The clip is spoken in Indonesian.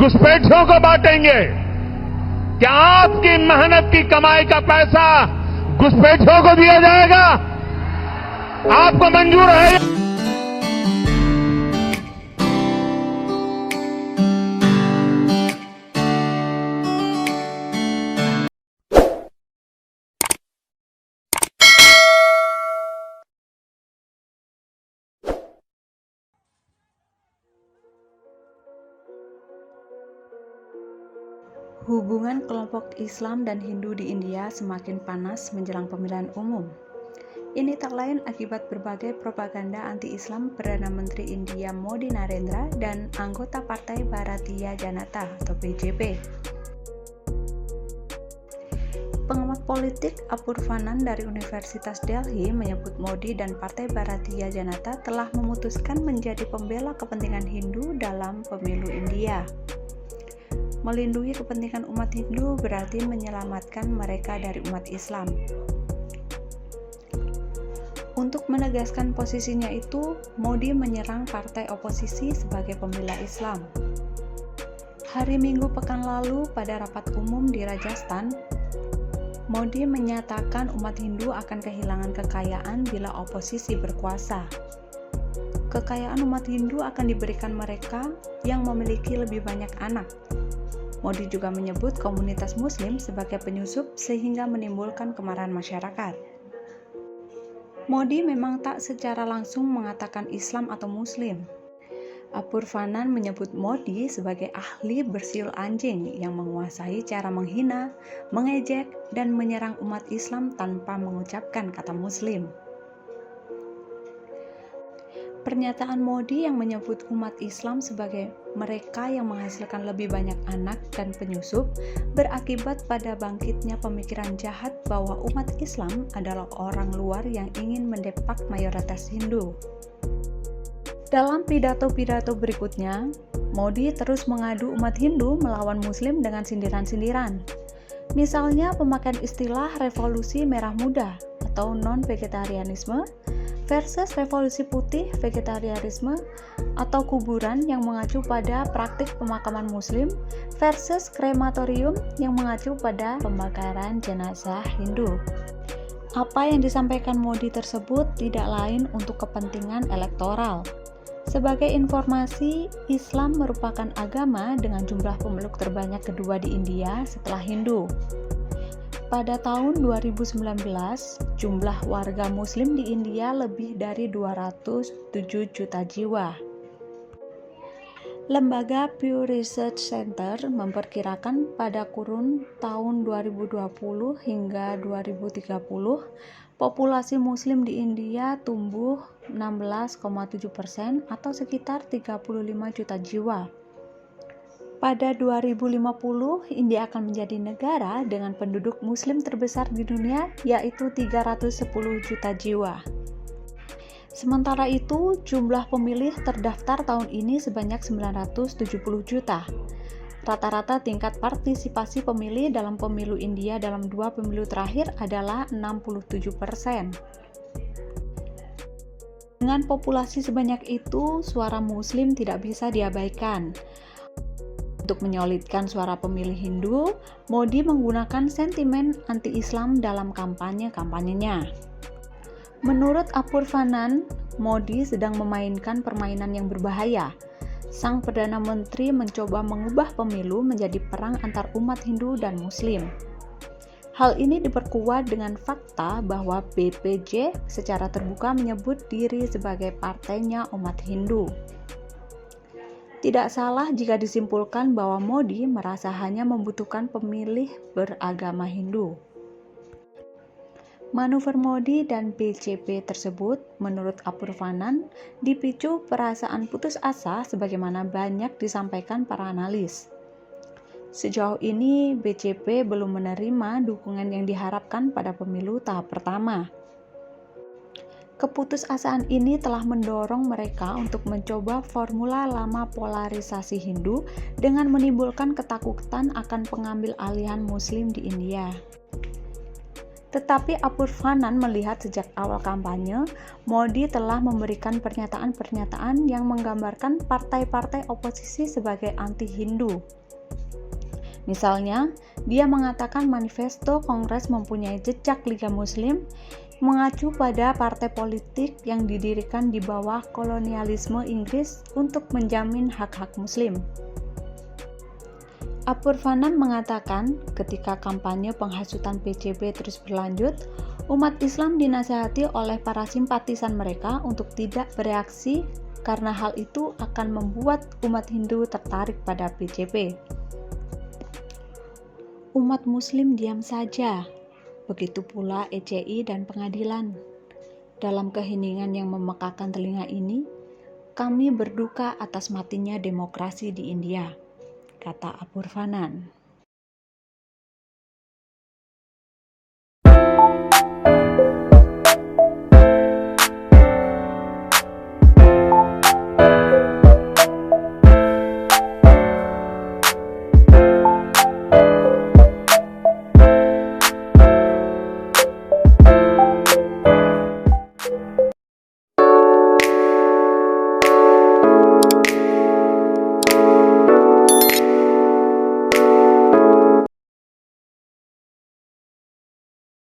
घुसपैठियों को बांटेंगे। क्या आपकी मेहनत की कमाई का पैसा घुसपैठियों को दिया जाएगा? आपको मंजूर है? Hubungan kelompok Islam dan Hindu di India semakin panas menjelang pemilihan umum. Ini tak lain akibat berbagai propaganda anti-Islam Perdana Menteri India Modi Narendra dan anggota Partai Bharatiya Janata atau BJP. Pengamat politik Apurvanan dari Universitas Delhi menyebut Modi dan Partai Bharatiya Janata telah memutuskan menjadi pembela kepentingan Hindu dalam pemilu India. Melindungi kepentingan umat Hindu berarti menyelamatkan mereka dari umat Islam. Untuk menegaskan posisinya itu, Modi menyerang partai oposisi sebagai pembela Islam. Hari Minggu pekan lalu pada rapat umum di Rajasthan, Modi menyatakan umat Hindu akan kehilangan kekayaan bila oposisi berkuasa. Kekayaan umat Hindu akan diberikan mereka yang memiliki lebih banyak anak. Modi juga menyebut komunitas Muslim sebagai penyusup sehingga menimbulkan kemarahan masyarakat. Modi memang tak secara langsung mengatakan Islam atau Muslim. Apurvanan menyebut Modi sebagai ahli bersiul anjing yang menguasai cara menghina, mengejek, dan menyerang umat Islam tanpa mengucapkan kata Muslim. Pernyataan Modi yang menyebut umat Islam sebagai mereka yang menghasilkan lebih banyak anak dan penyusup berakibat pada bangkitnya pemikiran jahat bahwa umat Islam adalah orang luar yang ingin mendepak mayoritas Hindu. Dalam pidato-pidato berikutnya, Modi terus mengadu umat Hindu melawan Muslim dengan sindiran-sindiran. Misalnya pemakaian istilah revolusi merah muda atau non-vegetarianisme versus revolusi putih vegetarianisme atau kuburan yang mengacu pada praktik pemakaman Muslim versus krematorium yang mengacu pada pembakaran jenazah Hindu. Apa yang disampaikan Modi tersebut tidak lain untuk kepentingan elektoral. Sebagai informasi, Islam merupakan agama dengan jumlah pemeluk terbanyak kedua di India setelah Hindu. Pada tahun 2019, jumlah warga Muslim di India lebih dari 207 juta jiwa. Lembaga Pew Research Center memperkirakan pada kurun tahun 2020 hingga 2030, populasi Muslim di India tumbuh 16,7% atau sekitar 35 juta jiwa. Pada 2050, India akan menjadi negara dengan penduduk Muslim terbesar di dunia, yaitu 310 juta jiwa. Sementara itu, jumlah pemilih terdaftar tahun ini sebanyak 970 juta. Rata-rata tingkat partisipasi pemilih dalam pemilu India dalam 2 pemilu terakhir adalah 67%. Dengan populasi sebanyak itu, suara Muslim tidak bisa diabaikan. Untuk menyolidkan suara pemilih Hindu, Modi menggunakan sentimen anti-Islam dalam kampanye-kampanyenya. Menurut Apurvanan, Modi sedang memainkan permainan yang berbahaya. Sang Perdana Menteri mencoba mengubah pemilu menjadi perang antar umat Hindu dan Muslim. Hal ini diperkuat dengan fakta bahwa BPJ secara terbuka menyebut diri sebagai partainya umat Hindu. Tidak salah jika disimpulkan bahwa Modi merasa hanya membutuhkan pemilih beragama Hindu. Manuver Modi dan BJP tersebut, menurut Apurvanan, dipicu perasaan putus asa sebagaimana banyak disampaikan para analis. Sejauh ini, BJP belum menerima dukungan yang diharapkan pada pemilu tahap pertama. Keputusasaan ini telah mendorong mereka untuk mencoba formula lama polarisasi Hindu dengan menimbulkan ketakutan akan pengambil alihan Muslim di India. Tetapi Apurvanan melihat sejak awal kampanye, Modi telah memberikan pernyataan-pernyataan yang menggambarkan partai-partai oposisi sebagai anti-Hindu. Misalnya, dia mengatakan manifesto Kongres mempunyai jejak Liga Muslim, mengacu pada partai politik yang didirikan di bawah kolonialisme Inggris untuk menjamin hak-hak Muslim. Apurvanan mengatakan ketika kampanye penghasutan PCB terus berlanjut, umat Islam dinasihati oleh para simpatisan mereka untuk tidak bereaksi karena hal itu akan membuat umat Hindu tertarik pada PCB. Umat Muslim diam saja, begitu pula ECI dan pengadilan. Dalam keheningan yang memekakan telinga ini, kami berduka atas matinya demokrasi di India, kata Apurvanan.